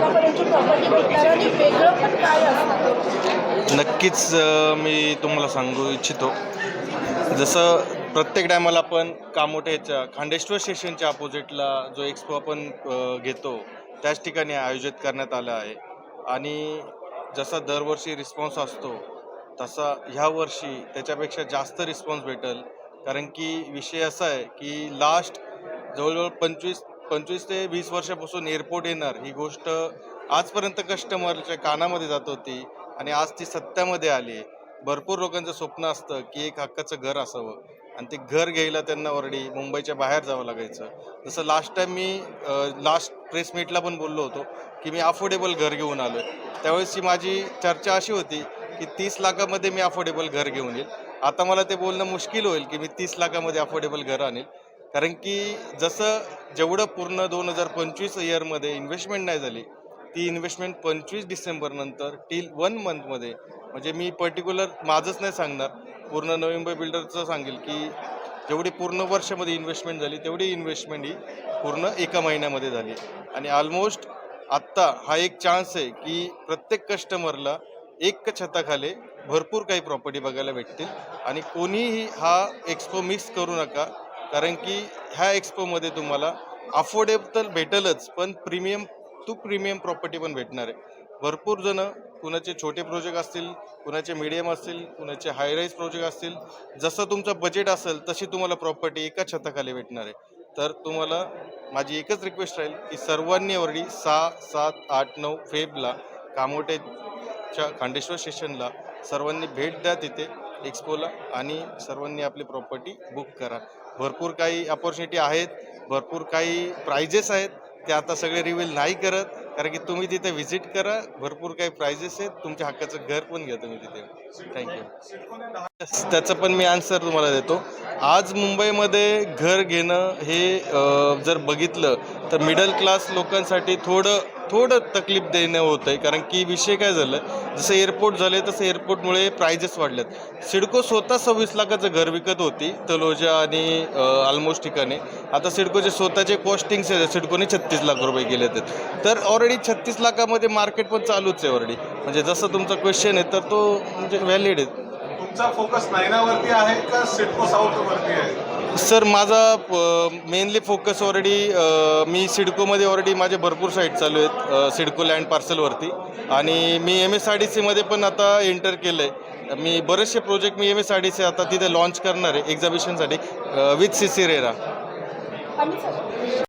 लाखापर्यंतची property भेटणार आणि वेगळं पण काय असतं? नक्कीच मी तुम्हाला सांगू इच्छितो. जसं प्रत्येक टायमाला आपण कामोठ्याच्या खांडेश्वर स्टेशनच्या अपोजिटला जो एक्सपो आपण घेतो त्याच ठिकाणी आयोजित करण्यात आला आहे. आणि जसा दरवर्षी रिस्पॉन्स असतो तसा ह्या वर्षी त्याच्यापेक्षा जास्त रिस्पॉन्स भेटेल. कारण की विषय असा आहे की लास्ट जवळजवळ 25 ते 20 वर्षापासून एअरपोर्ट येणार ही गोष्ट आजपर्यंत कस्टमरच्या कानामध्ये जात होती आणि आज ती सत्यामध्ये आली आहे. भरपूर लोकांचं स्वप्न असतं की एक हक्काचं घर असावं आणि ते घर घ्यायला त्यांना ऑलरेडी मुंबईच्या बाहेर जावं लागायचं. जसं लास्ट टाईम मी लास्ट प्रेस मीटला पण बोललो होतो की मी अफोर्डेबल घर घेऊन आलो आहे. त्यावेळेसची माझी चर्चा अशी होती की 30 लाखामध्ये मी अफोर्डेबल घर घेऊन येईल. आता मला ते बोलणं मुश्किल होईल की मी 30 लाखामध्ये अफोर्डेबल घर आणेल. कारण की जसं जेवढं पूर्ण 2025 इयरमध्ये इन्व्हेस्टमेंट नाही झाली ती इन्व्हेस्टमेंट 25 डिसेंबरनंतर टिल 1 मंथमध्ये, म्हणजे मी पर्टिक्युलर माझंच नाही सांगणार, पूर्ण नवी मुंबई बिल्डरचं सांगेल की जेवढी पूर्ण वर्षामध्ये इन्व्हेस्टमेंट झाली तेवढी इन्व्हेस्टमेंट ही पूर्ण एका महिन्यामध्ये झाली. आणि ऑलमोस्ट आत्ता हा एक चान्स आहे की प्रत्येक कस्टमरला एक छताखाली भरपूर काही प्रॉपर्टी बघायला भेटतील. आणि कोणीही हा एक्सपो मिस करू नका. कारण की ह्या एक्सपोमध्ये तुम्हाला अफोर्डेबल भेटेलच पण प्रीमियम प्रॉपर्टी पण भेटणार आहे. भरपूर जण कुणाचे छोटे प्रोजेक्ट असतील, कुणाचे मीडियम असतील, कुणाचे हायराईज प्रोजेक्ट असतील, जसं तुमचं बजेट असेल तशी तुम्हाला प्रॉपर्टी एका छताखाली भेटणार आहे. तर तुम्हाला माझी एकच रिक्वेस्ट राहील की सर्वांनी ऑलरेडी 6, 7, 8, 9 फेबला कामोठेच्या खांडेश्वर स्टेशनला सर्वांनी भेट द्या तिथे एक्सपोला आणि सर्वांनी आपली प्रॉपर्टी बुक करा. भरपूर काही अपॉर्च्युनिटी आहेत, भरपूर काही प्राइजेस आहेत, ते आता सगळे रिव्हील नाही करत. कारण की तुम्ही तिथे व्हिजिट करा, भरपूर काही प्राइजेस आहेत, तुमच्या हक्काचं घर पण घ्या तुम्ही तिथे. थँक्यू. त्याचं पण मी आन्सर तुम्हाला देतो. आज मुंबईमध्ये घर घेणं हे जर बघितलं तर मिडल क्लास लोकांसाठी थोडं तकलीफ देणं होतं आहे. कारण की विषय काय झालं, जसं एअरपोर्ट झाले तसं एअरपोर्टमुळे प्राइजेस वाढल्यात. सिडको स्वतः 26 लाखाचं घर विकत होती तलोजा आणि ऑलमोस्ट ठिकाणी. आता सिडकोचे स्वतःचे कॉस्टिंग्स आहेत, सिडकोने 36 लाख रुपये केले आहेत. तर ऑलरेडी 36 लाखामध्ये मार्केट पण चालूच आहे ऑलरेडी. म्हणजे जसं तुमचा क्वेश्चन आहे तर तो म्हणजे व्हॅलिड आहे. तुमचा फोकस नायनावरती आहे का सिडको साऊथवरती आहे? सर माझा मेनली फोकस ऑलरेडी मी सिडकोमध्ये ऑलरेडी माझे भरपूर साईट चालू आहेत सिडको लँड पार्सलवरती. आणि मी MSRDCमध्ये पण आता एंटर केलं आहे. मी बरेचसे प्रोजेक्ट मी MSRDC आता तिथे लॉन्च करणार आहे एक्झिबिशनसाठी विथ CC रेरा. आणि